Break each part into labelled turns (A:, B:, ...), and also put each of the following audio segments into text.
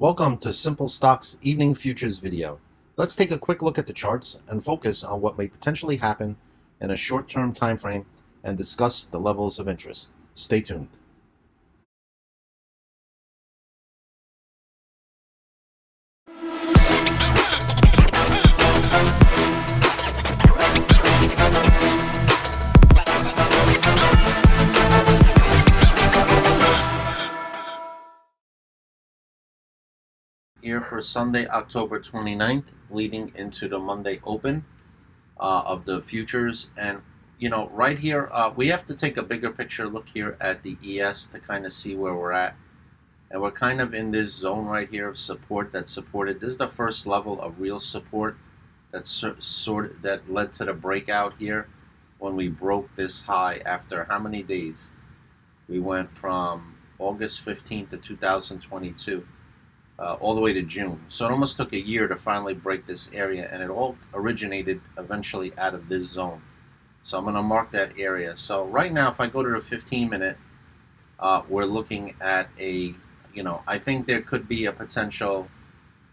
A: Welcome to Simple Stocks Evening Futures video. Let's take a quick look at the charts and focus on what may potentially happen in a short-term time frame and discuss the levels of interest. Stay tuned. Here for Sunday, October 29th, leading into the Monday open of the futures. And right here, we have to take a bigger picture look here at the ES to kind of see where we're at. And we're kind of in this zone right here of support that supported. This is the first level of real support that led to the breakout here when we broke this high after how many days? We went from August 15th to 2022 all the way to June. So it almost took a year to finally break this area, and it all originated eventually out of this zone. So I'm going to mark that area. So right now, if I go to the 15-minute, we're looking at a, I think there could be a potential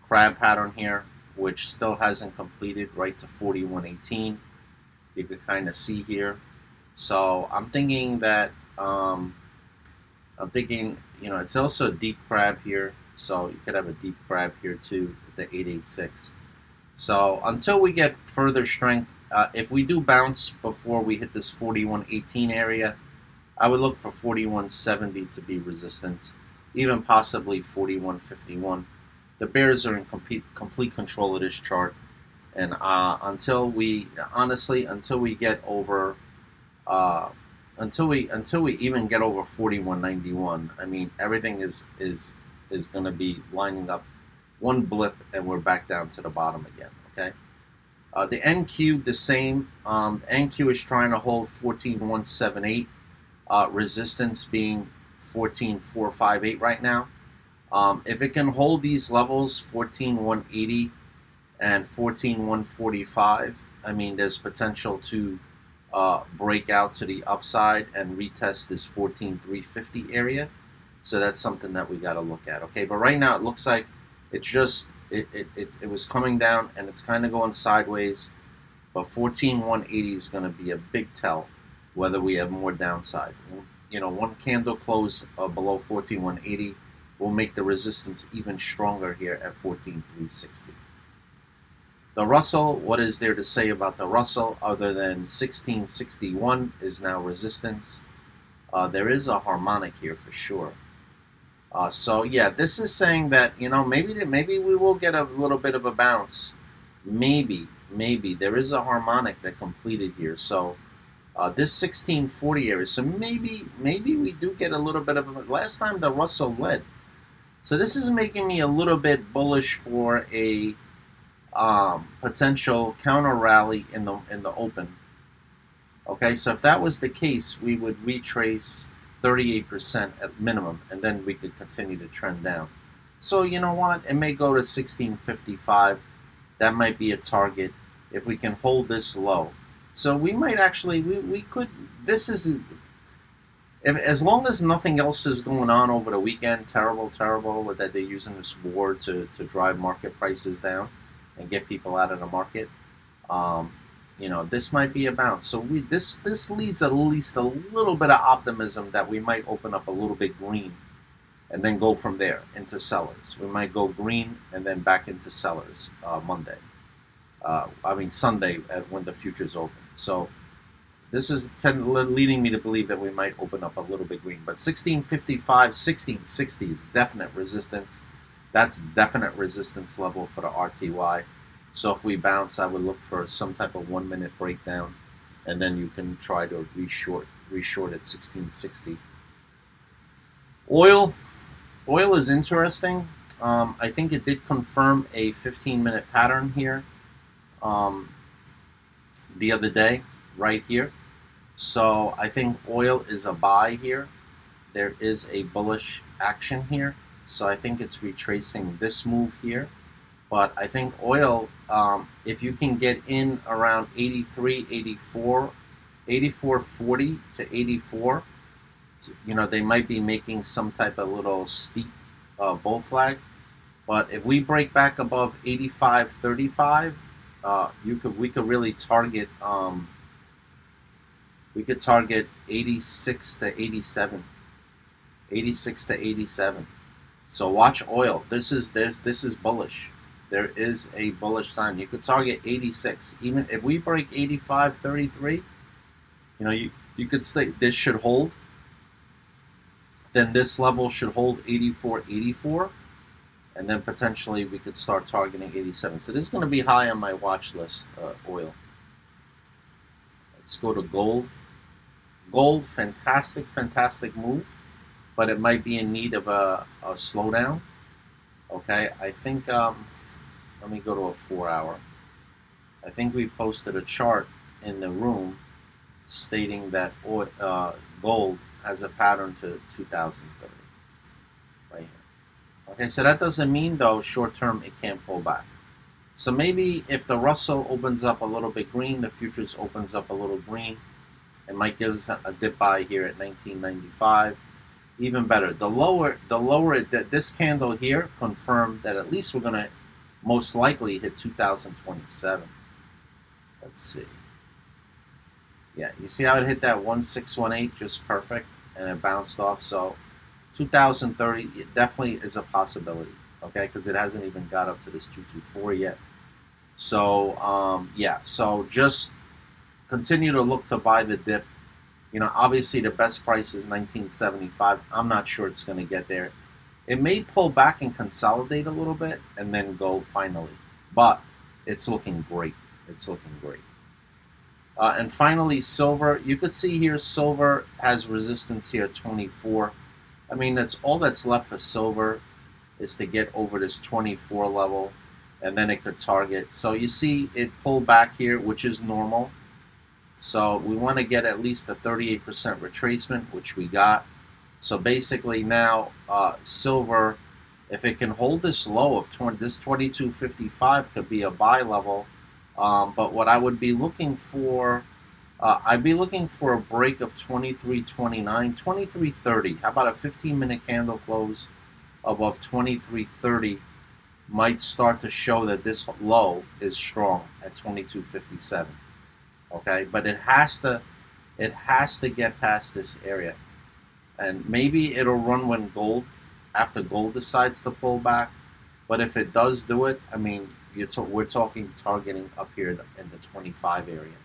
A: crab pattern here, which still hasn't completed right to 41.18. You could kind of see here. So I'm thinking that, it's also a deep crab here. So you could have a deep crab here too at the 886. So until we get further strength, if we do bounce before we hit this 41.18 area, I would look for 41.70 to be resistance, even possibly 41.51. The bears are in complete control of this chart, and until we get over, until we even get over 41.91, I mean everything is going to be lining up. One blip and we're back down to the bottom again. Okay. The NQ the same. The NQ is trying to hold 14.178. Resistance being 14.458 right now. If it can hold these levels, 14.180 and 14.145, I mean, there's potential to break out to the upside and retest this 14.350 area. So that's something that we got to look at. Okay, but right now it looks like it's just it was coming down and it's kind of going sideways. But 14.180 is going to be a big tell whether we have more downside. One candle close below 14.180 will make the resistance even stronger here at 14.360. The Russell, what is there to say about the Russell other than 1661 is now resistance? There is a harmonic here for sure. So yeah, this is saying that maybe we will get a little bit of a bounce. Maybe there is a harmonic that completed here. So this 1640 area. So maybe we do get a little bit of a. Last time the Russell led. So this is making me a little bit bullish for a potential counter rally in the open. Okay, so if that was the case, we would retrace 38% at minimum, and then we could continue to trend down. So you know what? It may go to 1655. That might be a target if we can hold this low. So we might actually, we could, this is, as long as nothing else is going on over the weekend, terrible, that they're using this war to drive market prices down and get people out of the market. This might be a bounce. So this leads at least a little bit of optimism that we might open up a little bit green and then go from there into sellers. We might go green and then back into sellers Monday. Sunday when the futures open. So this is leading me to believe that we might open up a little bit green. But 1655, 1660 is definite resistance. That's definite resistance level for the RTY. So if we bounce, I would look for some type of 1 minute breakdown, and then you can try to reshort at 1660. Oil is interesting. I think it did confirm a 15-minute pattern here the other day, right here. So I think oil is a buy here. There is a bullish action here. So I think it's retracing this move here. But I think oil, if you can get in around 83, 84, 84.40 to 84, they might be making some type of little steep bull flag. But if we break back above 85.35, we could really target we could target 86 to 87, 86 to 87. So watch oil. This is bullish. There is a bullish sign. You could target 86. Even if we break 85.33, you could say this should hold. Then this level should hold 84.84, and then potentially we could start targeting 87. So this is going to be high on my watch list. Oil. Let's go to gold. Gold, fantastic move, but it might be in need of a slowdown. Okay, I think, let me go to a 4-hour. I think we posted a chart in the room stating that gold has a pattern to 2030, right here. Okay, so that doesn't mean, though, short term it can't pull back. So maybe if the Russell opens up a little bit green, the futures opens up a little green, it might give us a dip buy here at 1995. Even better, the lower that this candle here confirmed that at least we're going to most likely hit 2027. Let's see. Yeah, you see how it hit that 1618 just perfect, and it bounced off. So 2030, it definitely is a possibility, okay, because it hasn't even got up to this 224 yet. So yeah, so just continue to look to buy the dip. Obviously the best price is 1975. I'm not sure it's going to get there. It may pull back and consolidate a little bit and then go finally, but it's looking great. It's looking great. And finally, silver. You could see here silver has resistance here at 24. I mean, that's all that's left for silver is to get over this 24 level, and then it could target. So you see it pull back here, which is normal. So we want to get at least a 38% retracement, which we got. So basically now silver, if it can hold this low of this 22.55 could be a buy level. But what I would be looking for, I'd be looking for a break of 23.29, 23.30. How about a 15-minute candle close above 23.30 might start to show that this low is strong at 22.57. Okay, but it has to get past this area, and maybe it'll run when after gold decides to pull back. But if it does do it, I mean, we're talking targeting up here in the 25 area.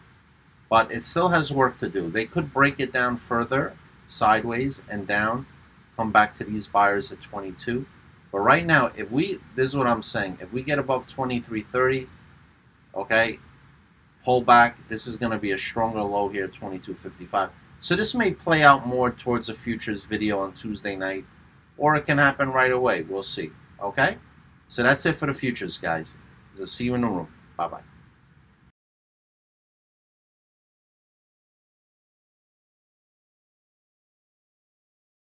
A: But it still has work to do. They could break it down further, sideways and down, come back to these buyers at 22. But right now, this is what I'm saying. If we get above 23.30, okay, pull back. This is going to be a stronger low here, 22.55. So this may play out more towards a futures video on Tuesday night, or it can happen right away. We'll see. Okay? So that's it for the futures, guys. So see you in the room. Bye-bye.